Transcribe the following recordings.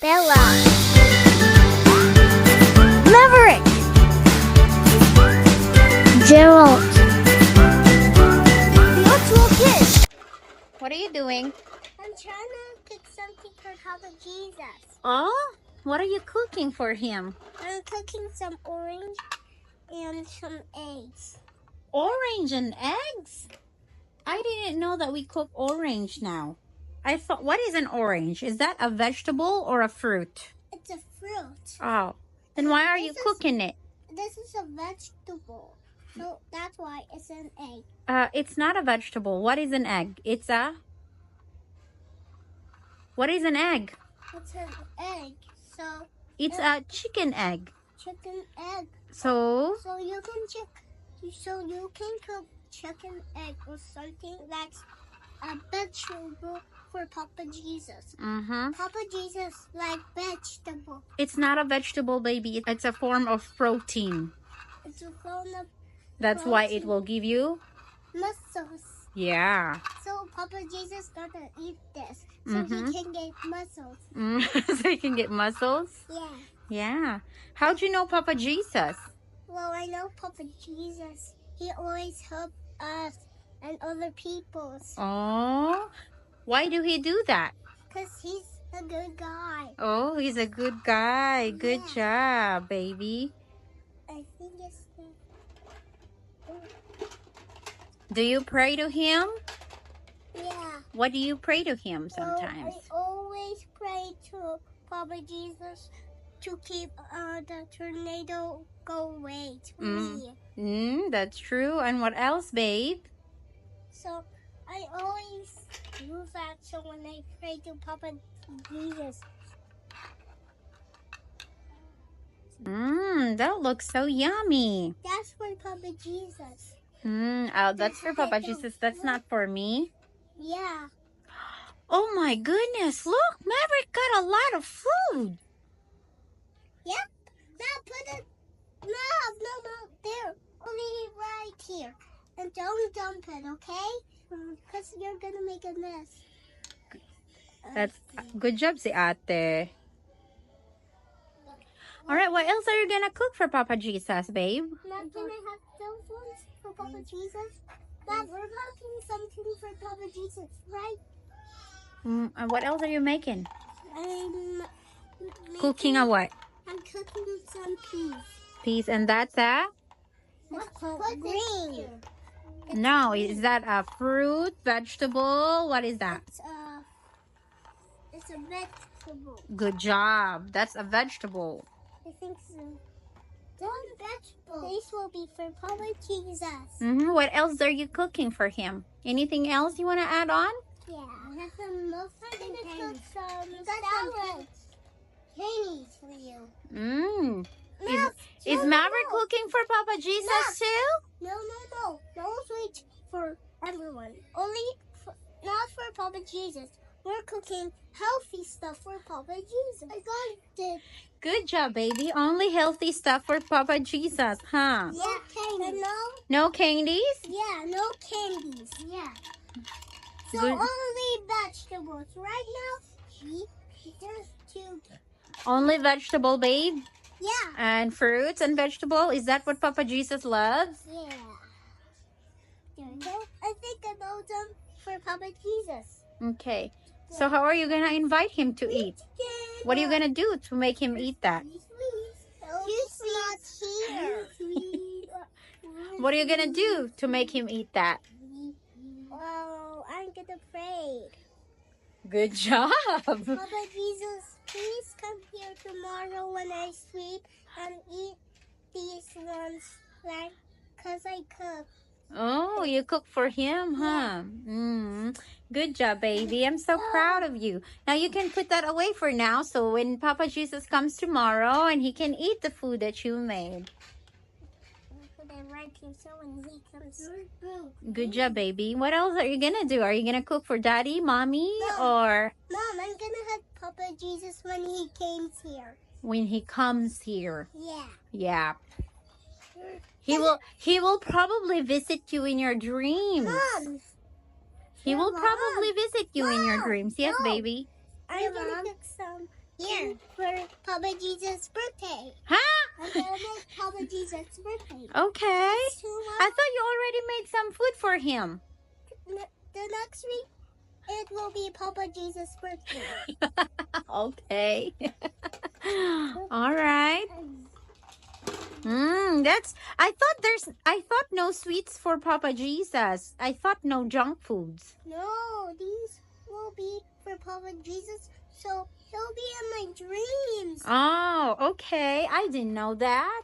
Bella, Maverick, Gerald, the actual kid. What are you doing? I'm trying to cook something for Papa Jesus. Oh, what are you cooking for him? I'm cooking some orange and some eggs. Orange and eggs? I didn't know that we cook orange now. I thought, what is an orange? Is that a vegetable or a fruit? It's a fruit. Oh, then why are you cooking it? This is a vegetable, so that's why it's an egg. It's not a vegetable. What is an egg? What is an egg? It's an egg, so It's a chicken egg. chicken egg. So, So you can cook chicken egg or something that's a vegetable for Papa Jesus. Papa Jesus like vegetable. it's not a vegetable, baby. It's a form of protein. It's a form of That's why it will give you, muscles. yeah. So Papa Jesus gonna eat this so he can get muscles. So you can get muscles. Yeah. Yeah. How'd you know Papa Jesus? Well, I know Papa Jesus. He always helped us and other peoples. Oh, why do he do that? Because he's a good guy. Oh, he's a good guy. Good job, baby. I think it's Do you pray to him? yeah. What do you pray to him sometimes? I always pray to Papa Jesus to keep the tornado go away to me. That's true. And what else, babe? So I always do that. So when I pray to Papa Jesus, That looks so yummy. that's for Papa Jesus. Oh, that's for Papa Jesus. That's not for me. Yeah. Oh my goodness. Look, Maverick got a lot of food. Yep. Now put it. No. There. Only right here. And don't dump it, okay? Because you're gonna make a mess. That's good job, si ate. All right, what else are you gonna cook for Papa Jesus, babe? Now can I have those ones for Papa Jesus? Dad, we're cooking something for Papa Jesus, right? And what else are you making? I'm Cooking a what? I'm cooking some peas. Peas, and that's a? What's green? No, is that a fruit, vegetable? What is that? It's a vegetable. Good job. That's a vegetable. I think so. One vegetable. This will be for Papa Jesus. What else are you cooking for him? Anything else you want to add on? Yeah, I have some muffins and candies. Some candies for you. Is Maverick cooking for Papa Jesus too? No. Those sweets for everyone. Not for Papa Jesus. We're cooking healthy stuff for Papa Jesus. I got it. Good job, baby. Only healthy stuff for Papa Jesus, huh? Yeah. Candies. No candies? Yeah, no candies. Yeah. So Good. only vegetables. Right now, just two. Only vegetable, babe? Yeah. And fruits and vegetable? Is that what Papa Jesus loves? Yeah. I think I know them for Papa Jesus. Okay. So how are you going to invite him to eat? What are you going to do to make him eat that? He's not here. What are you going to do to make him eat that? Well, I'm gonna pray. Good job. Papa Jesus, please come here tomorrow when I sleep and eat these ones, like, cause I cook. Oh, you cook for him, huh? Good job, baby. I'm so proud of you. Now you can put that away for now, so when Papa Jesus comes tomorrow and he can eat the food that you made. Put it right here so when he comes. Good job, baby. What else are you gonna do? Are you gonna cook for Daddy, Mommy, or Mom, I'm gonna have Papa Jesus when he comes here. when he comes here? Yeah. Yeah. He will probably visit you in your dreams. Mom. He will probably visit you in your dreams. Yes, No. baby. I'm gonna cook some here for Papa Jesus' birthday. Huh? I'm gonna make Papa Jesus' birthday. Okay. Tomorrow, I thought you already made some food for him. the next week, it will be Papa Jesus' birthday. Okay. All right. I thought no sweets for Papa Jesus. I thought no junk foods. No, these will be for Papa Jesus, so he'll be in my dreams. Oh, okay. I didn't know that.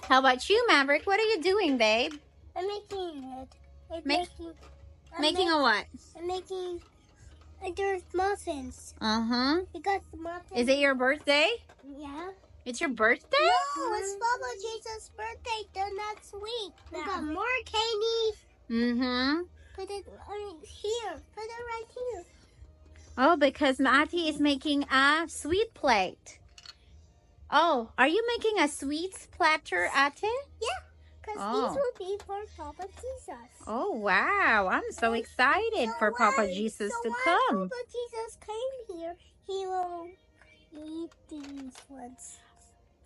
How about you, Maverick? What are you doing, babe? I'm making it. Making a what? I'm making there's muffins. Uh-huh. Because the muffins. Is it your birthday? Yeah. It's your birthday? No, it's Papa Jesus' birthday the next week. We got more candy. Mm-hmm. Put it here. Put it right here. Oh, because Mati is making a sweet plate. Oh, are you making a sweets platter, Ate? Yeah, because these will be for Papa Jesus. Oh, wow. I'm so excited for Papa Jesus to come. When Papa Jesus came here, he will eat these ones.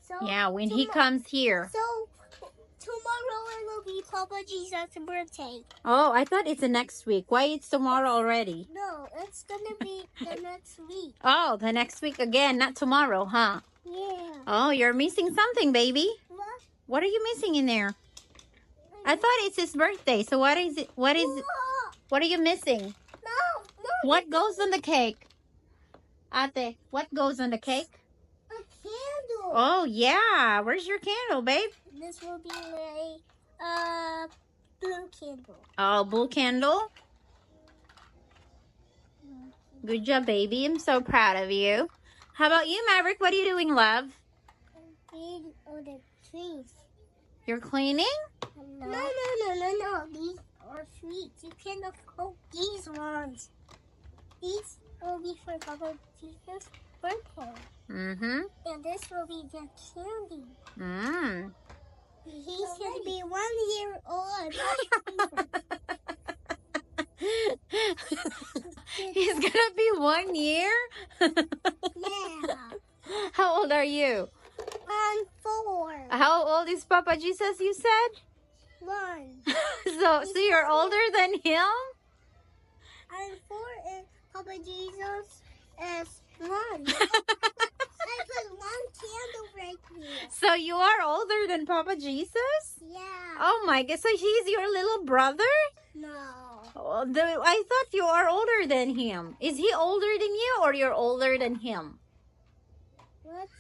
So yeah, when he comes here. So tomorrow it will be Papa Jesus' birthday. Oh, I thought it's the next week. Why it's tomorrow already? No, it's gonna be the next week. Oh, the next week again, not tomorrow, huh? Yeah. Oh, you're missing something, baby. What? What are you missing in there? I thought it's his birthday. So what is it? What are you missing? No. What goes on the cake? Ate, what goes on the cake? A candle. Oh, yeah. Where's your candle, babe? This will be a blue candle. Oh, blue candle. Good job, baby. I'm so proud of you. How about you, Maverick? What are you doing, love? Clean all the trees. You're cleaning? No. These are sweets. You cannot cook these ones. These will be for Papa Jesus' birthday. Mm-hmm. And this will be the candy. Mm. He's going to be 1 year old. He's gonna be 1 year? Yeah. How old are you? I'm 4. How old is Papa Jesus, you said? 1. So you're older than him? I'm 4 and Papa Jesus is 1. I put 1 candle right here. So you are older than Papa Jesus? Yeah. Oh my God, so he's your little brother? No. Oh, I thought you are older than him. Is he older than you or you're older than him? What's